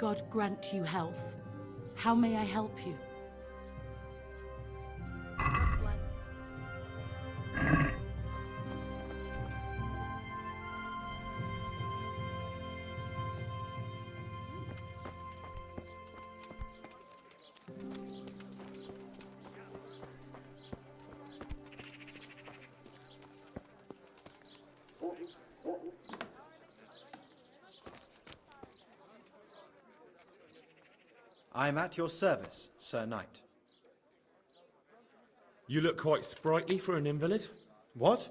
God grant you health. How may I help you? I am at your service, Sir Knight. You look quite sprightly for an invalid. What?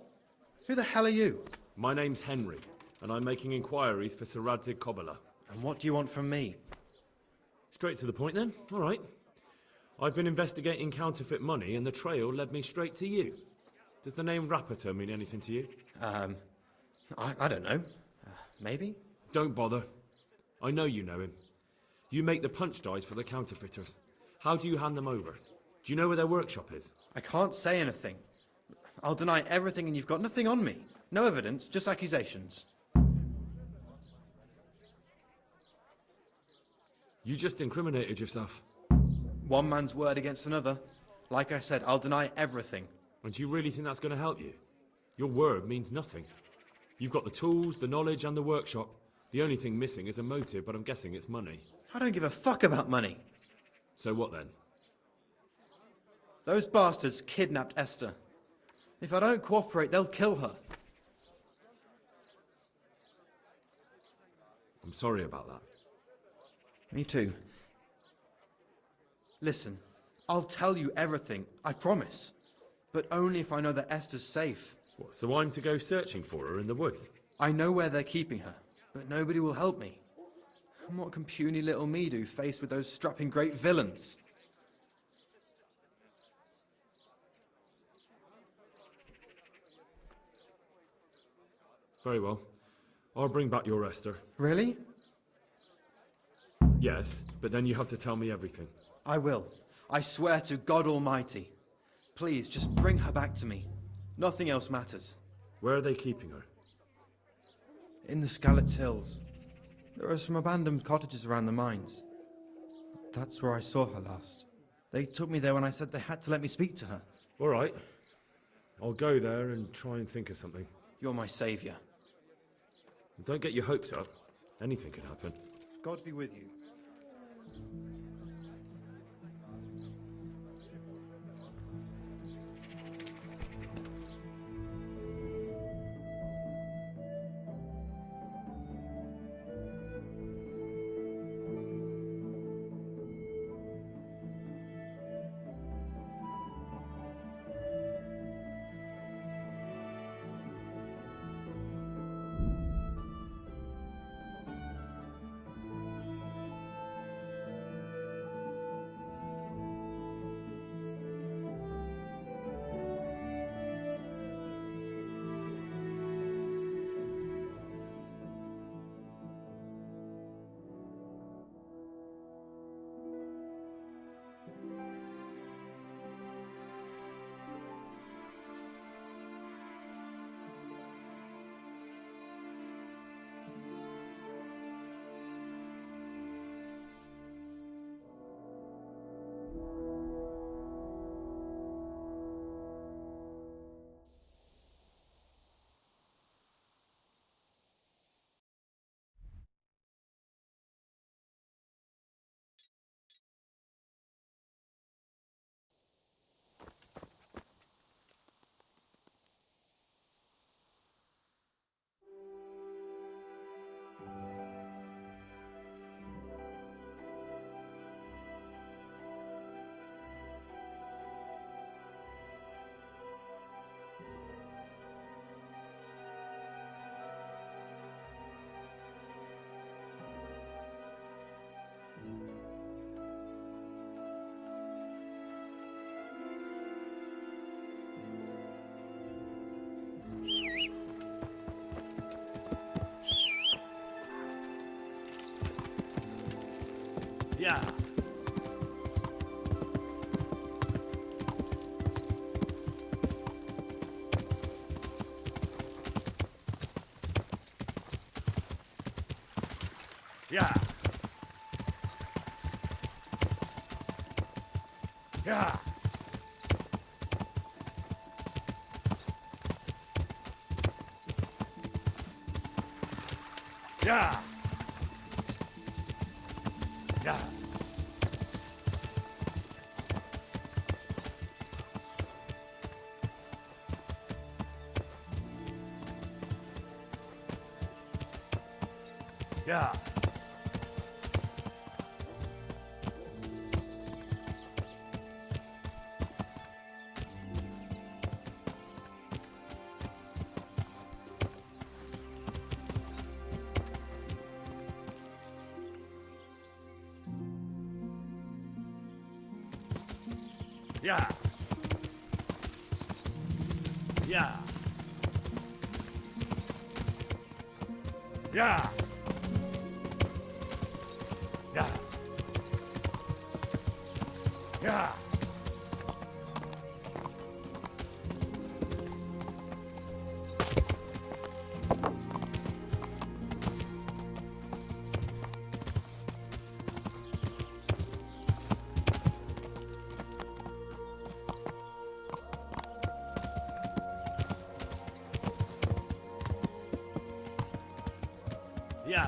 Who the hell are you? My name's Henry, and I'm making inquiries for Sir Radzig Kobyla. And what do you want from me? Straight to the point then. All right. I've been investigating counterfeit money, and the trail led me straight to you. Does the name Rapiter mean anything to you? I don't know. Maybe? Don't bother. I know you know him. You make the punch dies for the counterfeiters. How do you hand them over? Do you know where their workshop is? I can't say anything. I'll deny everything and you've got nothing on me. No evidence, just accusations. You just incriminated yourself. One man's word against another. Like I said, I'll deny everything. And do you really think that's going to help you? Your word means nothing. You've got the tools, the knowledge, and the workshop. The only thing missing is a motive, but I'm guessing it's money. I don't give a fuck about money. So what then? Those bastards kidnapped Esther. If I don't cooperate, they'll kill her. I'm sorry about that. Me too. Listen, I'll tell you everything, I promise. But only if I know that Esther's safe. What, so I'm to go searching for her in the woods? I know where they're keeping her, but nobody will help me. And what can puny little me do faced with those strapping great villains? Very well. I'll bring back your Esther. Really? Yes, but then you have to tell me everything. I will. I swear to God Almighty. Please, just bring her back to me. Nothing else matters. Where are they keeping her? In the Skalitz Hills. There are some abandoned cottages around the mines. That's where I saw her last. They took me there when I said they had to let me speak to her. All right. I'll go there and try and think of something. You're my saviour. Don't get your hopes up. Anything could happen. God be with you. Yeah. Yeah. Yeah. Yeah. Yeah. Yeah. Yeah. Yeah. Yeah. Yeah. Yeah. Yeah.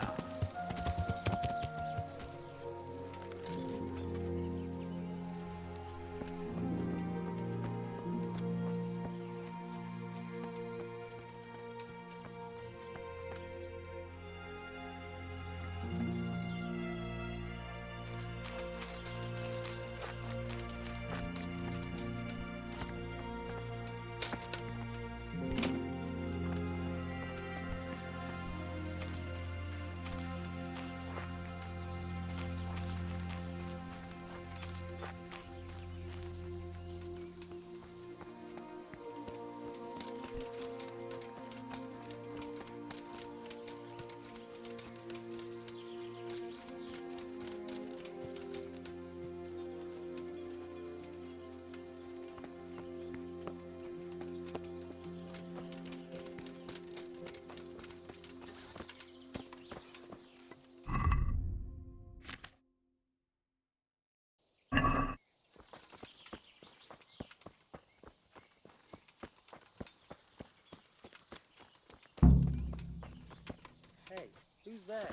Hey, who's there?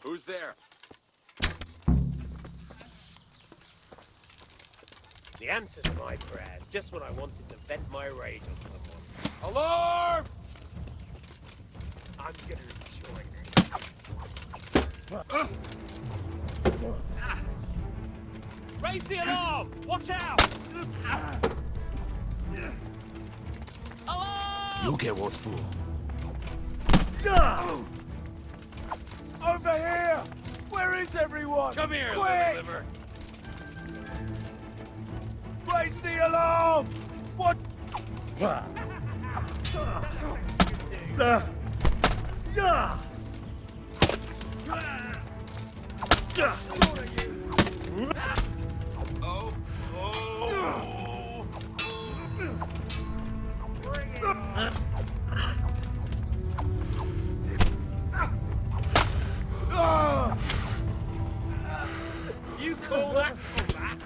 Who's there? The answer to my prayers, just when I wanted to vent my rage on someone. Alarm! I'm gonna enjoy this. Raise the alarm! Watch out! Alarm! You'll get what's for. Over here! Where is everyone? Come here, Quick! liver. Raise the alarm! What? You call that combat?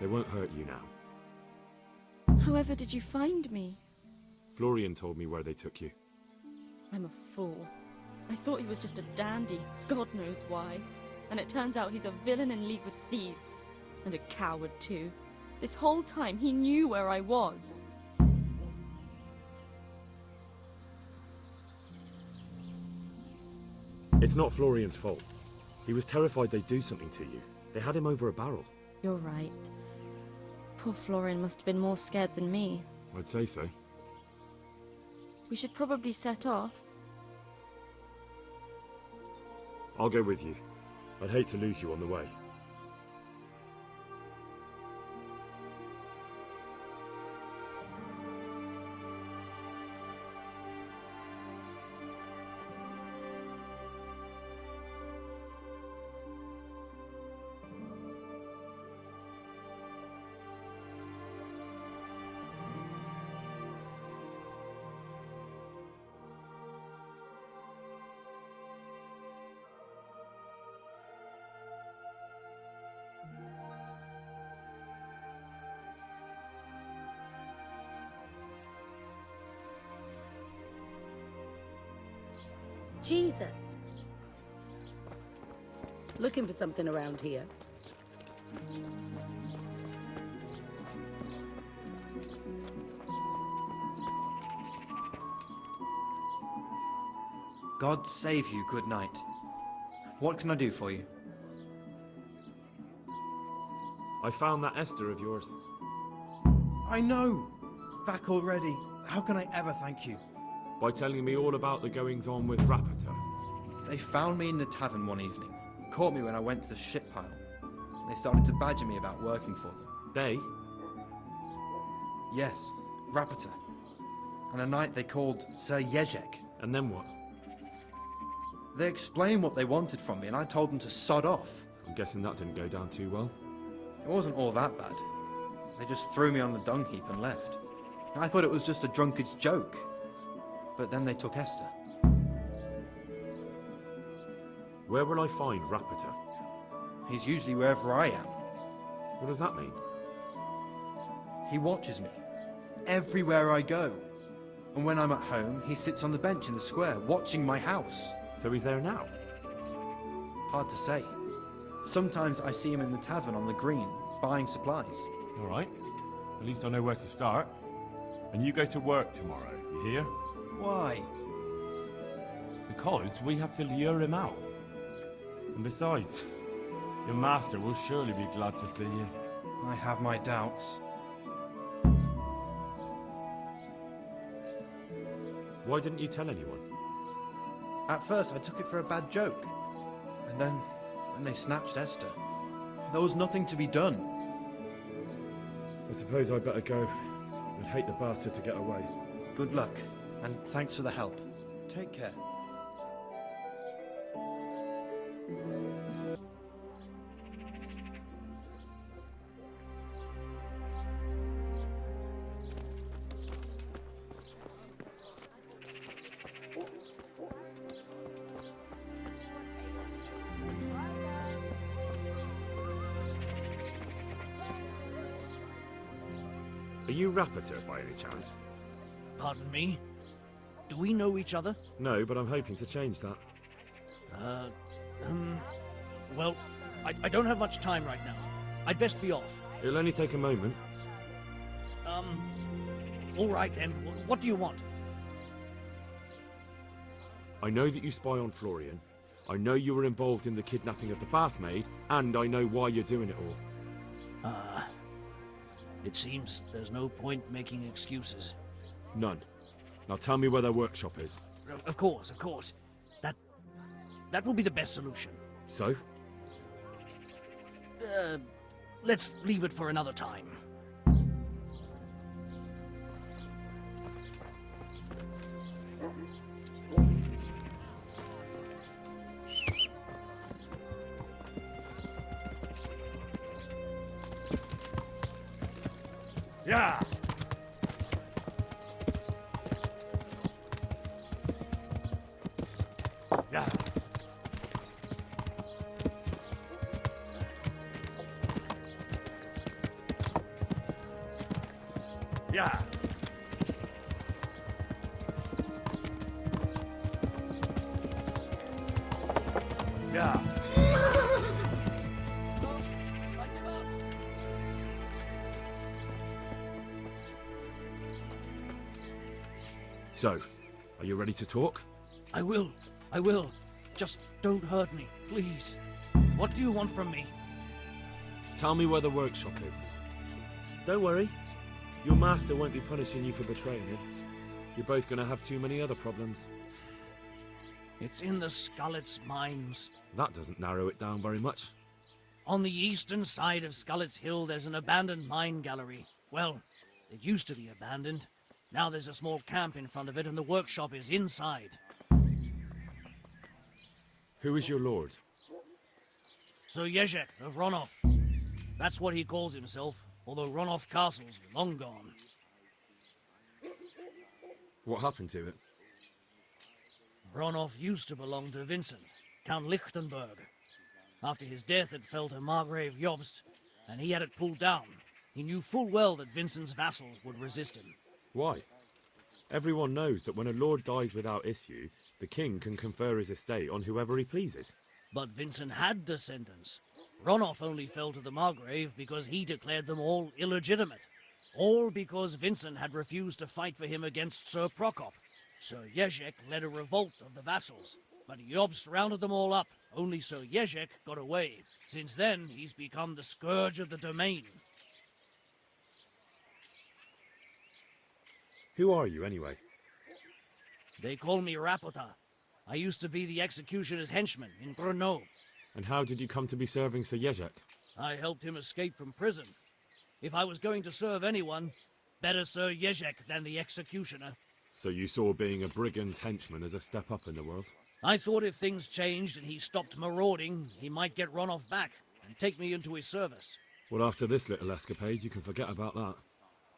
They won't hurt you now. However did you find me? Florian told me where they took you. I'm a fool. I thought he was just a dandy, God knows why. And it turns out he's a villain in league with thieves. And a coward too. This whole time he knew where I was. It's not Florian's fault. He was terrified they'd do something to you. They had him over a barrel. You're right. Poor Florian must have been more scared than me. I'd say so. We should probably set off. I'll go with you. I'd hate to lose you on the way. Jesus. Looking for something around here? God save you, good night. What can I do for you? I found that Esther of yours. I know! Back already. How can I ever thank you? By telling me all about the goings-on with Rapata. They found me in the tavern one evening. Caught me when I went to the ship pile. They started to badger me about working for them. They? Yes, Rapata. And a night they called Sir Jezek. And then what? They explained what they wanted from me and I told them to sod off. I'm guessing that didn't go down too well. It wasn't all that bad. They just threw me on the dung heap and left. I thought it was just a drunkard's joke. But then they took Esther. Where will I find Rapata? He's usually wherever I am. What does that mean? He watches me. Everywhere I go. And when I'm at home, he sits on the bench in the square, watching my house. So he's there now? Hard to say. Sometimes I see him in the tavern on the green, buying supplies. All right. At least I know where to start. And you go to work tomorrow, you hear? Why? Because we have to lure him out. And besides, your master will surely be glad to see you. I have my doubts. Why didn't you tell anyone? At first I took it for a bad joke. And then, when they snatched Esther, there was nothing to be done. I suppose I'd better go. I'd hate the bastard to get away. Good luck, and thanks for the help. Take care. Are you Rapata by any chance? Pardon me? Do we know each other? No, but I'm hoping to change that. Well, I don't have much time right now. I'd best be off. It'll only take a moment. All right then. What do you want? I know that you spy on Florian. I know you were involved in the kidnapping of the bathmaid, and I know why you're doing it all. It seems there's no point making excuses. None. Now tell me where their workshop is. Of course, of course. That will be the best solution. So? Let's leave it for another time. Yeah! Yeah! Yeah. Yeah. So, are you ready to talk? I will. I will. Just don't hurt me, please. What do you want from me? Tell me where the workshop is. Don't worry. Your master won't be punishing you for betraying him. You're both gonna have too many other problems. It's in the Skullet's mines. That doesn't narrow it down very much. On the eastern side of Skullet's Hill, there's an abandoned mine gallery. Well, it used to be abandoned. Now there's a small camp in front of it, and the workshop is inside. Who is your lord? Sir Jezek of Ronoff. That's what he calls himself, although Ronoff Castle's long gone. What happened to it? Ronoff used to belong to Vincent, Count Lichtenberg. After his death, it fell to Margrave Jobst, and he had it pulled down. He knew full well that Vincent's vassals would resist him. Why? Everyone knows that when a lord dies without issue, the king can confer his estate on whoever he pleases. But Vincent had descendants. Ronoff only fell to the Margrave because he declared them all illegitimate. All because Vincent had refused to fight for him against Sir Prokop. Sir Jezek led a revolt of the vassals, but Jobst rounded them all up. Only Sir Jezek got away. Since then, he's become the scourge of the domain. Who are you, anyway? They call me Rapota. I used to be the executioner's henchman in Grenoble. And how did you come to be serving Sir Jezek? I helped him escape from prison. If I was going to serve anyone, better Sir Jezek than the executioner. So you saw being a brigand's henchman as a step up in the world? I thought if things changed and he stopped marauding, he might get Ronoff back and take me into his service. Well, after this little escapade, you can forget about that.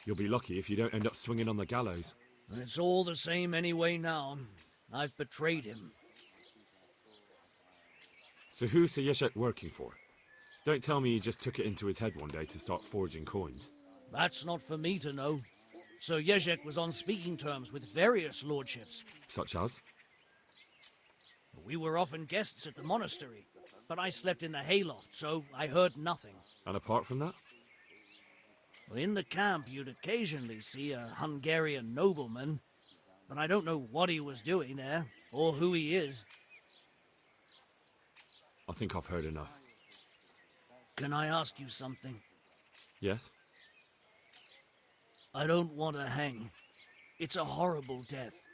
You'll be lucky if you don't end up swinging on the gallows. It's all the same anyway now. I've betrayed him. So who's Sir Jezek working for? Don't tell me he just took it into his head one day to start forging coins. That's not for me to know. Sir Jezek was on speaking terms with various lordships. Such as? We were often guests at the monastery, but I slept in the hayloft, so I heard nothing. And apart from that? In the camp, you'd occasionally see a Hungarian nobleman, but I don't know what he was doing there, or who he is. I think I've heard enough. Can I ask you something? Yes? I don't want to hang. It's a horrible death.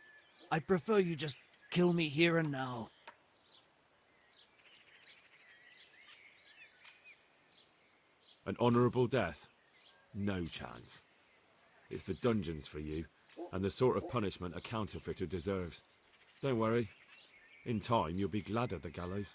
I prefer you just kill me here and now. An honourable death? No chance. It's the dungeons for you, and the sort of punishment a counterfeiter deserves. Don't worry. In time, you'll be glad of the gallows.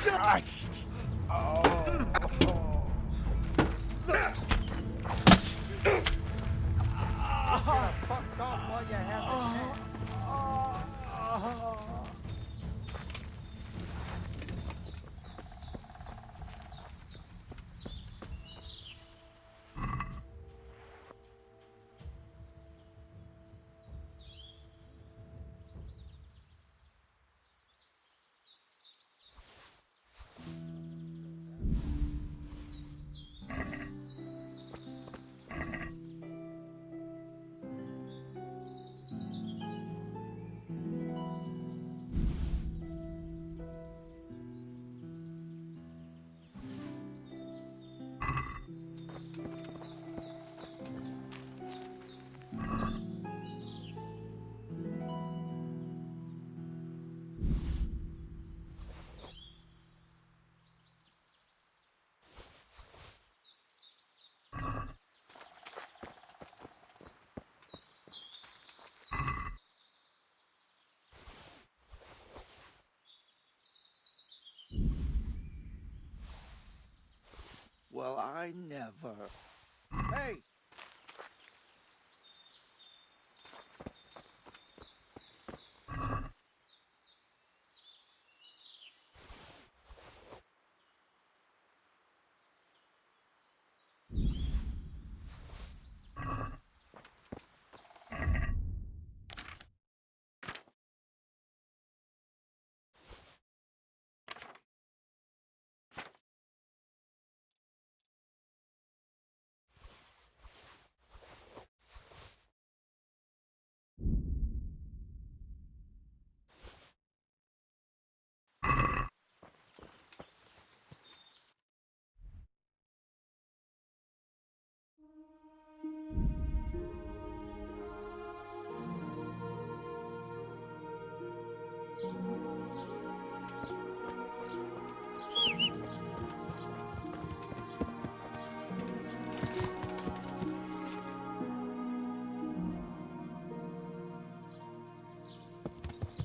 Christ! Stop while you have the chance. Well, I never. Hey!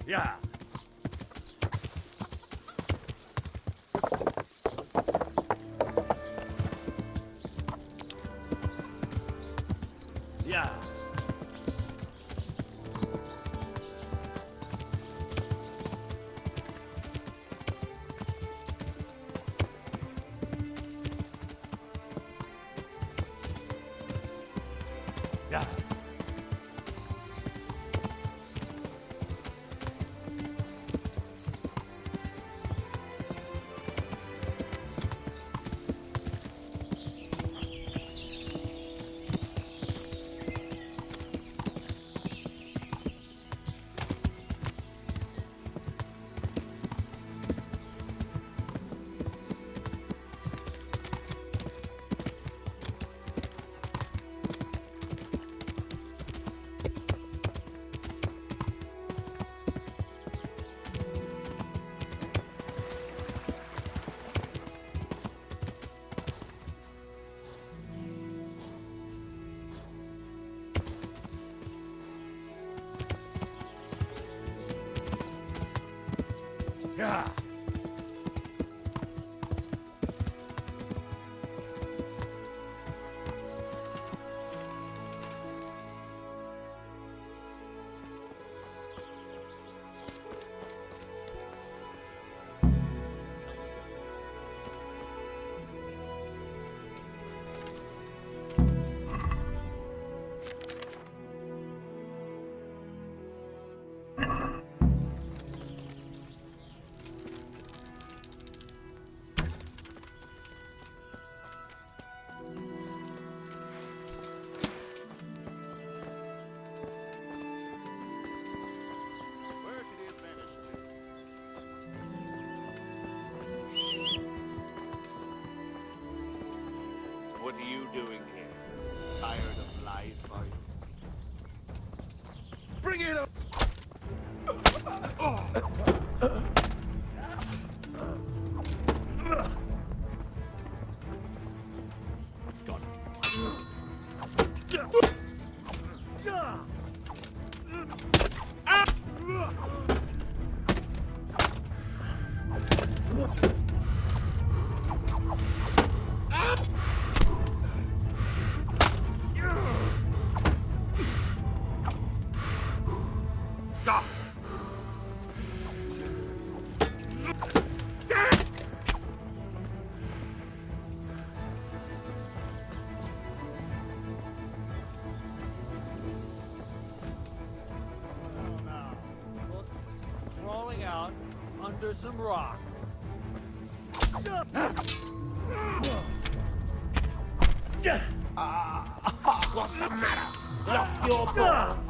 Yeah. Yeah. Yeah. Yeah. What are you doing here? Tired of lies, are you? Bring it up! out under some rock. What's the matter? Lost your balls?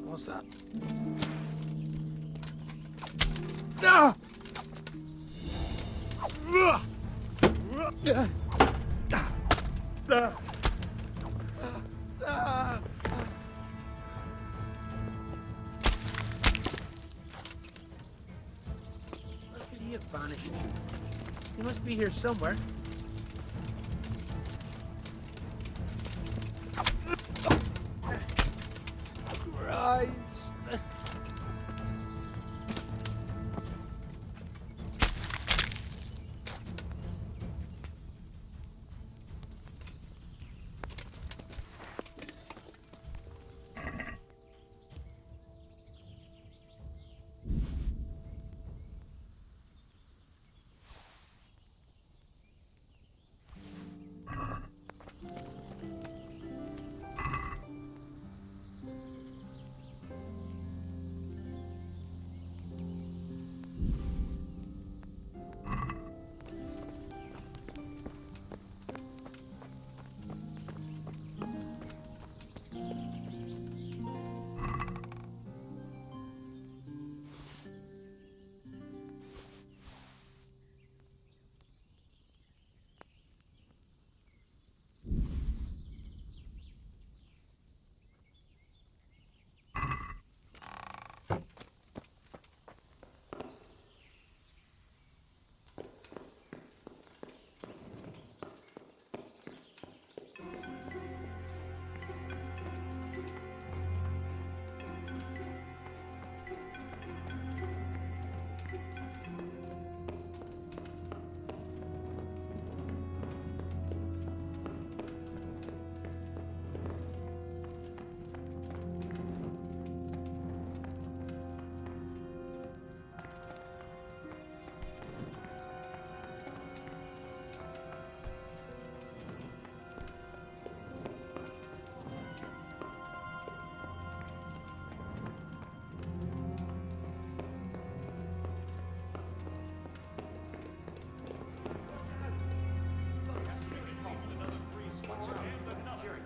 What's that? Ah! Where could he have vanished? He must be here somewhere. Christ!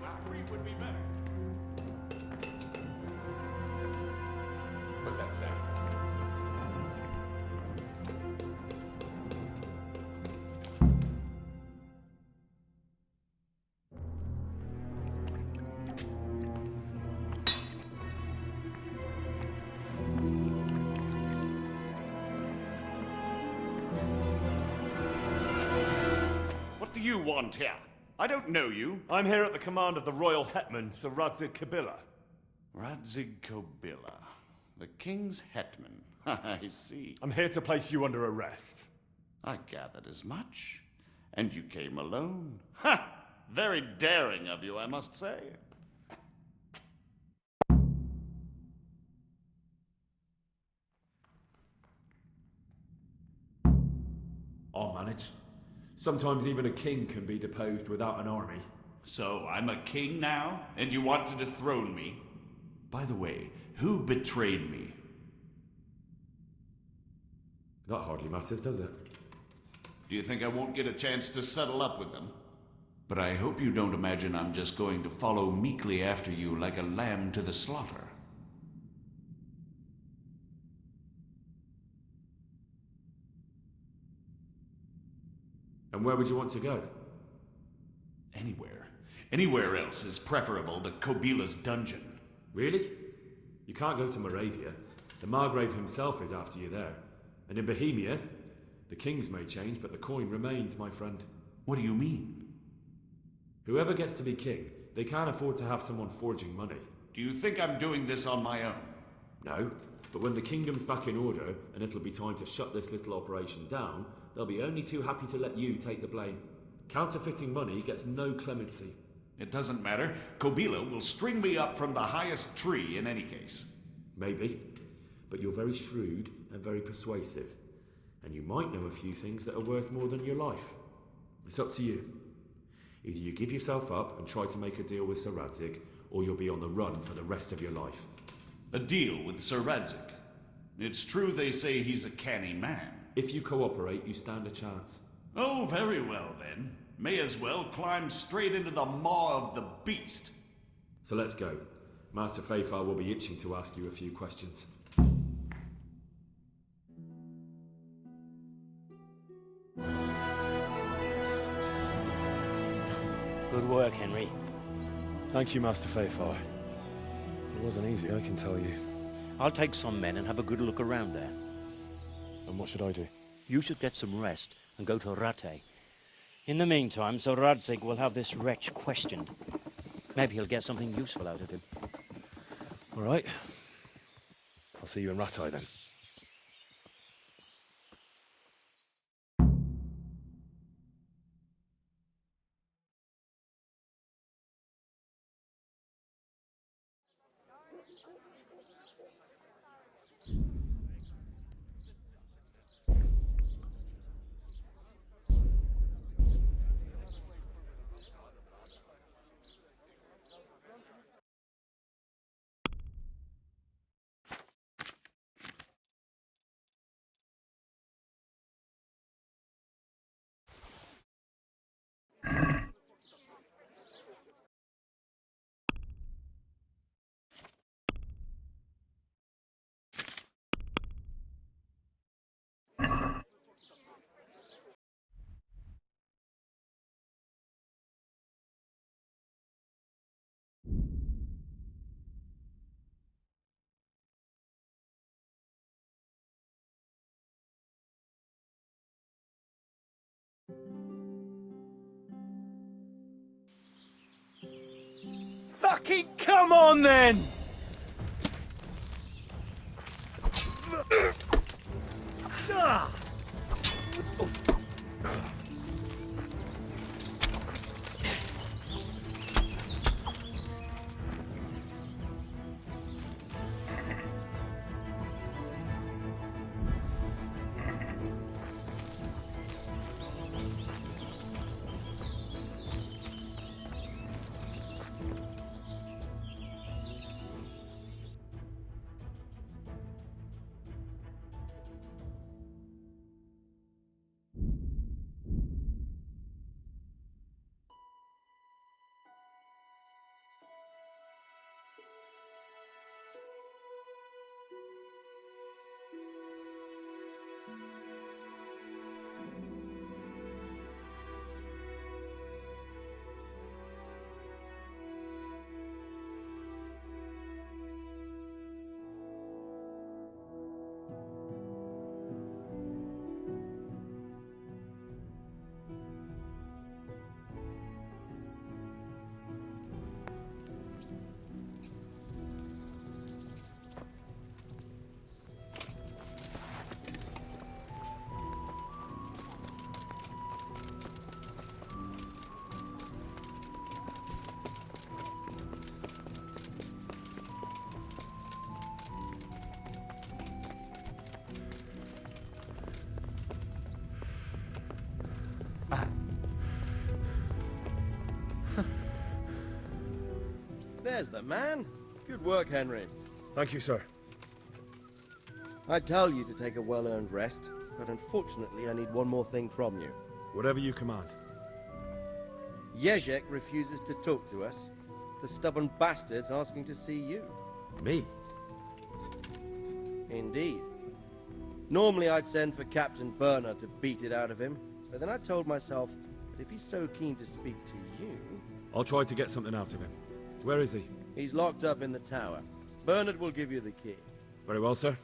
Zachary would be better. But that's it. What do you want here? I don't know you. I'm here at the command of the royal hetman, Sir Radzig Kobyla. Radzig Kobyla, the king's hetman. I see. I'm here to place you under arrest. I gathered as much. And you came alone. Ha! Very daring of you, I must say. I'll manage. Sometimes even a king can be deposed without an army. So I'm a king now, and you want to dethrone me? By the way, who betrayed me? That hardly matters, does it? Do you think I won't get a chance to settle up with them? But I hope you don't imagine I'm just going to follow meekly after you like a lamb to the slaughter. And where would you want to go? Anywhere. Anywhere else is preferable to Kobyla's dungeon. Really? You can't go to Moravia. The Margrave himself is after you there. And in Bohemia, the kings may change, but the coin remains, my friend. What do you mean? Whoever gets to be king, they can't afford to have someone forging money. Do you think I'm doing this on my own? No, but when the kingdom's back in order, and it'll be time to shut this little operation down, they'll be only too happy to let you take the blame. Counterfeiting money gets no clemency. It doesn't matter. Kobyla will string me up from the highest tree in any case. Maybe, but you're very shrewd and very persuasive. And you might know a few things that are worth more than your life. It's up to you. Either you give yourself up and try to make a deal with Sir Radzig, or you'll be on the run for the rest of your life. A deal with Sir Radzig? It's true they say he's a canny man. If you cooperate, you stand a chance. Oh, very well then. May as well climb straight into the maw of the beast. So let's go. Master Fafar will be itching to ask you a few questions. Good work, Henry. Thank you, Master Fafar. It wasn't easy, I can tell you. I'll take some men and have a good look around there. And what should I do? You should get some rest and go to Rattay. In the meantime, Sir Radzig will have this wretch questioned. Maybe he'll get something useful out of him. All right. I'll see you in Rattay then. Fucking come on then! There's the man. Good work, Henry. Thank you, sir. I tell you to take a well-earned rest, but unfortunately I need one more thing from you. Whatever you command. Jezek refuses to talk to us. The stubborn bastard's asking to see you. Me? Indeed. Normally I'd send for Captain Burner to beat it out of him, but then I told myself that if he's so keen to speak to you... I'll try to get something out of him. Where is he? He's locked up in the tower. Bernard will give you the key. Very well, sir.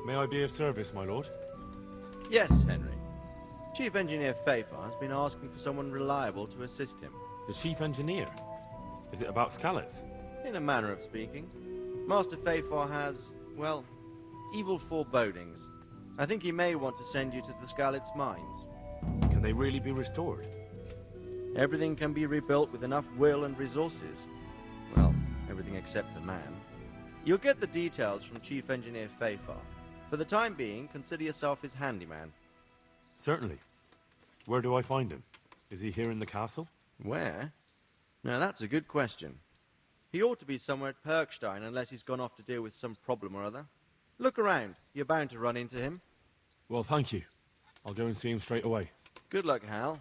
May I be of service, my lord? Yes, Henry. Chief Engineer Fafar has been asking for someone reliable to assist him. The chief engineer? Is it about Skalitz? In a manner of speaking. Master Fafar has, well, evil forebodings. I think he may want to send you to the Skalitz mines. Can they really be restored? Everything can be rebuilt with enough will and resources. Well, everything except the man. You'll get the details from Chief Engineer Fafar. For the time being, consider yourself his handyman. Certainly. Where do I find him? Is he here in the castle? Where? Now that's a good question. He ought to be somewhere at Perkstein unless he's gone off to deal with some problem or other. Look around. You're bound to run into him. Well, thank you. I'll go and see him straight away. Good luck, Hal.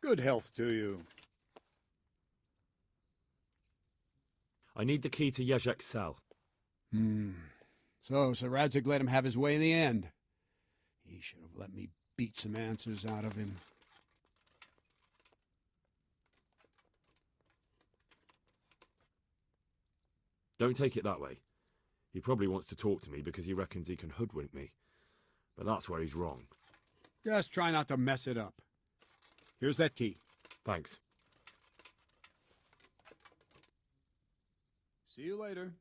Good health to you. I need the key to Jezek's cell. So Sir Radzig let him have his way in the end. He should have let me beat some answers out of him. Don't take it that way. He probably wants to talk to me because he reckons he can hoodwink me. But that's where he's wrong. Just try not to mess it up. Here's that key. Thanks. See you later.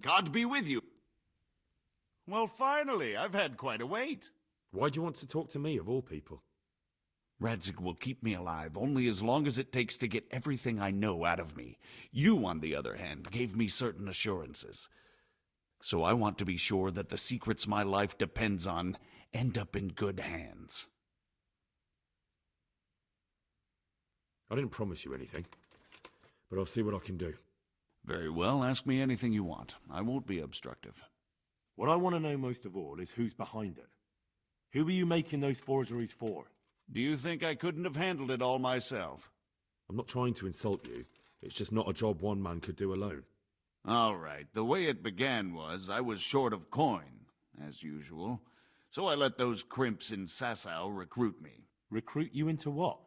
God be with you. Well, finally, I've had quite a wait. Why do you want to talk to me, of all people? Radzig will keep me alive only as long as it takes to get everything I know out of me. You, on the other hand, gave me certain assurances. So I want to be sure that the secrets my life depends on end up in good hands. I didn't promise you anything, but I'll see what I can do. Very well, ask me anything you want. I won't be obstructive. What I want to know most of all is who's behind it. Who are you making those forgeries for? Do you think I couldn't have handled it all myself? I'm not trying to insult you. It's just not a job one man could do alone. All right, the way it began was I was short of coin, as usual. So I let those crimps in Sasau recruit me. Recruit you into what?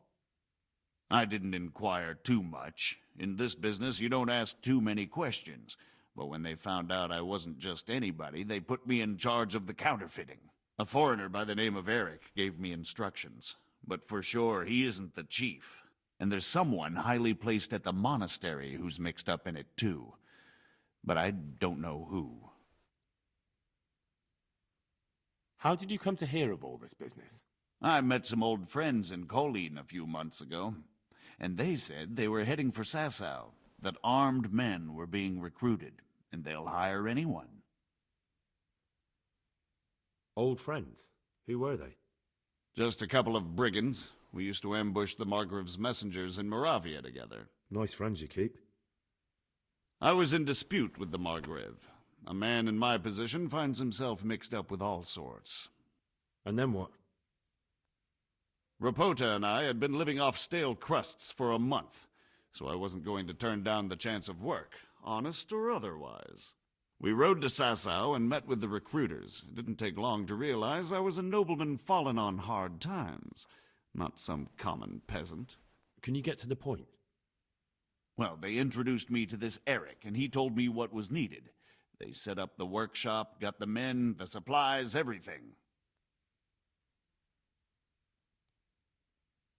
I didn't inquire too much. In this business, you don't ask too many questions. But when they found out I wasn't just anybody, they put me in charge of the counterfeiting. A foreigner by the name of Eric gave me instructions. But for sure, he isn't the chief. And there's someone highly placed at the monastery who's mixed up in it too. But I don't know who. How did you come to hear of all this business? I met some old friends in Colleen a few months ago. And they said they were heading for Sasau, that armed men were being recruited, and they'll hire anyone. Old friends? Who were they? Just a couple of brigands. We used to ambush the Margrave's messengers in Moravia together. Nice friends you keep. I was in dispute with the Margrave. A man in my position finds himself mixed up with all sorts. And then what? Rapota and I had been living off stale crusts for a month, so I wasn't going to turn down the chance of work, honest or otherwise. We rode to Sasau and met with the recruiters. It didn't take long to realize I was a nobleman fallen on hard times, not some common peasant. Can you get to the point? Well, they introduced me to this Eric, and he told me what was needed. They set up the workshop, got the men, the supplies, everything.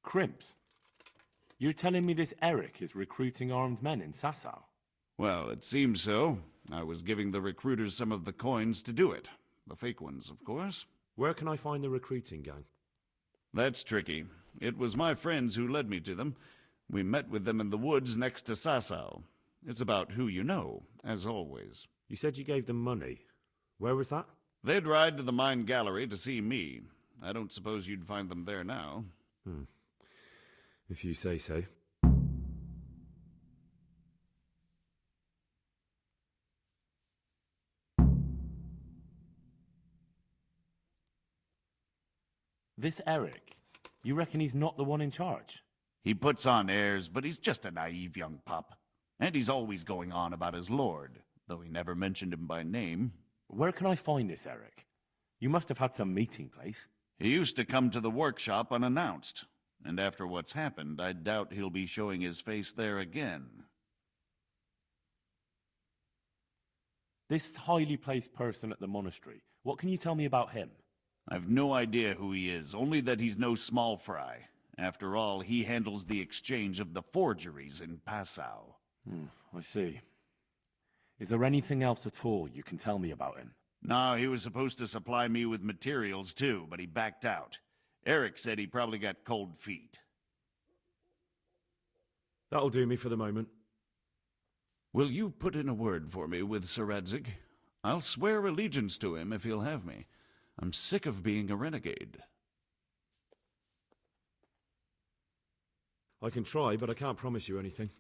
Crimps? You're telling me this Eric is recruiting armed men in Sasau? Well, it seems so. I was giving the recruiters some of the coins to do it. The fake ones, of course. Where can I find the recruiting gang? That's tricky. It was my friends who led me to them. We met with them in the woods next to Sasau. It's about who you know, as always. You said you gave them money. Where was that? They'd ride to the mine gallery to see me. I don't suppose you'd find them there now. If you say so. This Eric, you reckon he's not the one in charge? He puts on airs, but he's just a naive young pup. And he's always going on about his lord, though he never mentioned him by name. Where can I find this Eric? You must have had some meeting place. He used to come to the workshop unannounced. And after what's happened, I doubt he'll be showing his face there again. This highly placed person at the monastery, what can you tell me about him? I've no idea who he is, only that he's no small fry. After all, he handles the exchange of the forgeries in Passau. I see. Is there anything else at all you can tell me about him? No, he was supposed to supply me with materials too, but he backed out. Eric said he probably got cold feet. That'll do me for the moment. Will you put in a word for me with Sir Radzig? I'll swear allegiance to him if he'll have me. I'm sick of being a renegade. I can try, but I can't promise you anything.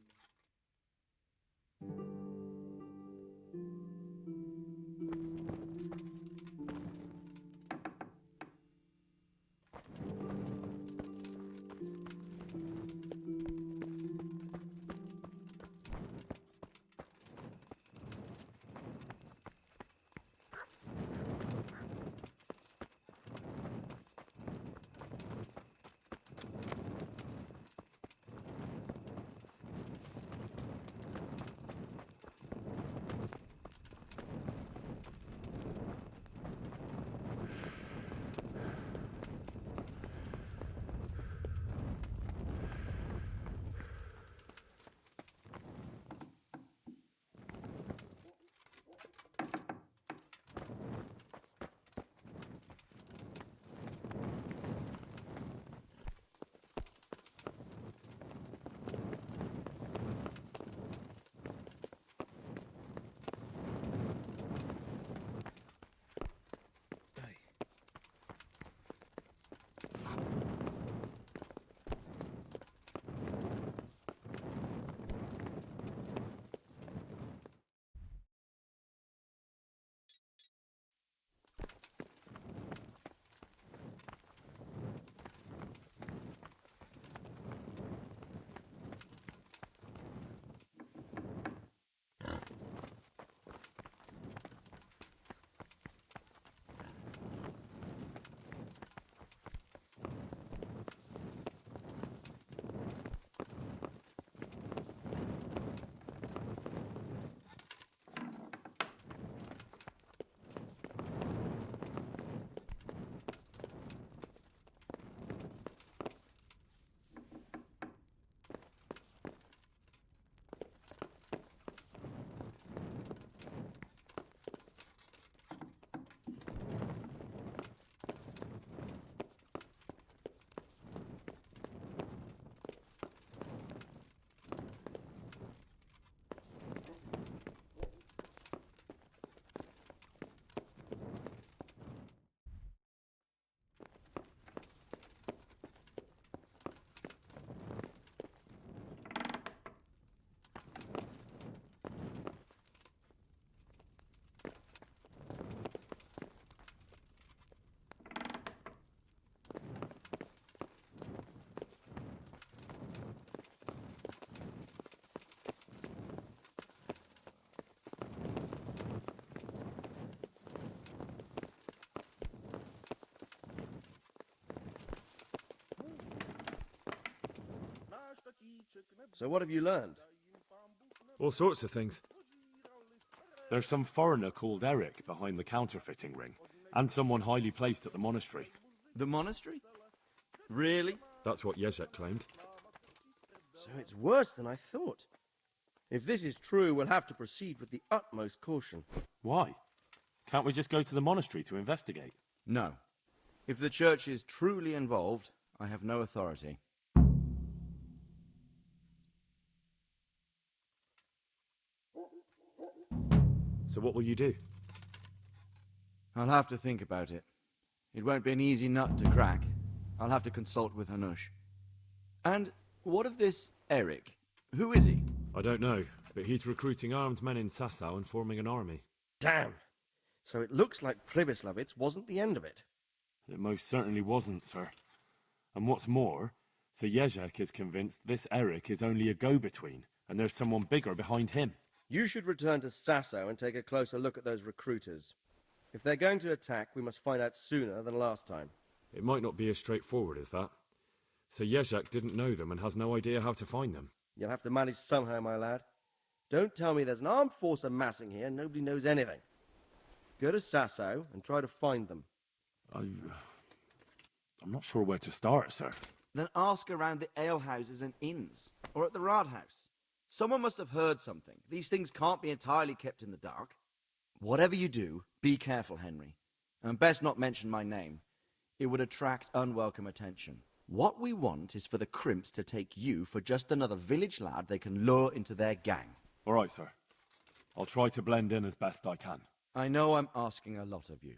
So what have you learned? All sorts of things. There's some foreigner called Eric behind the counterfeiting ring, and someone highly placed at the monastery. The monastery? Really? That's what Yezhek claimed. So it's worse than I thought. If this is true, we'll have to proceed with the utmost caution. Why? Can't we just go to the monastery to investigate? No. If the church is truly involved, I have no authority. So what will you do? I'll have to think about it. It won't be an easy nut to crack. I'll have to consult with Hanush. And what of this Eric? Who is he? I don't know, but he's recruiting armed men in Sasau and forming an army. Damn! So it looks like Pribyslavitz wasn't the end of it. It most certainly wasn't, sir. And what's more, Sir Yezhek is convinced this Eric is only a go-between, and there's someone bigger behind him. You should return to Sasau and take a closer look at those recruiters. If they're going to attack, we must find out sooner than last time. It might not be as straightforward as that. So Yezhek didn't know them and has no idea how to find them. You'll have to manage somehow, my lad. Don't tell me there's an armed force amassing here and nobody knows anything. Go to Sasau and try to find them. I'm not sure where to start, sir. Then ask around the alehouses and inns, or at the Rathaus. Someone must have heard something. These things can't be entirely kept in the dark. Whatever you do, be careful, Henry. And best not mention my name. It would attract unwelcome attention. What we want is for the crimps to take you for just another village lad they can lure into their gang. All right, sir. I'll try to blend in as best I can. I know I'm asking a lot of you,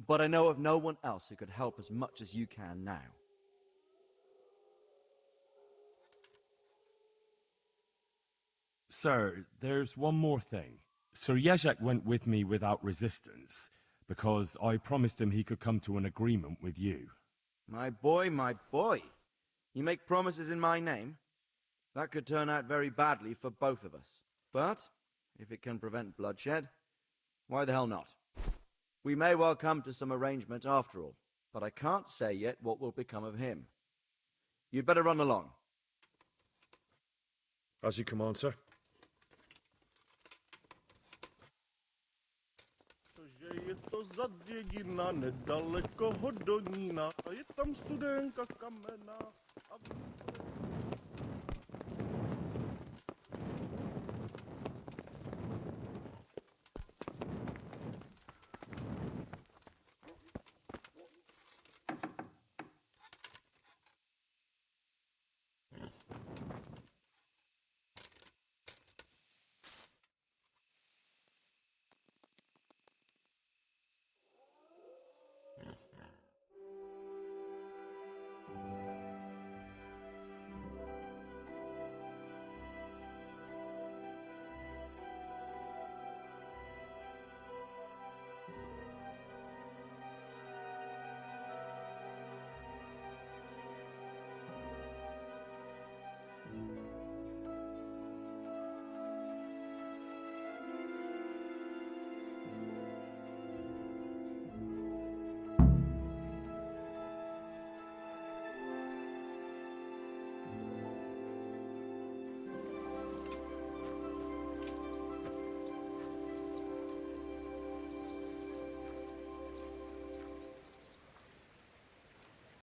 but I know of no one else who could help as much as you can now. Sir, there's one more thing. Sir Yezhek went with me without resistance, because I promised him he could come to an agreement with you. My boy, my boy. You make promises in my name? That could turn out very badly for both of us. But, if it can prevent bloodshed, why the hell not? We may well come to some arrangement after all, but I can't say yet what will become of him. You'd better run along. As you command, sir. Je to za dědina nedaleko Hodonína, je tam studenka kamená.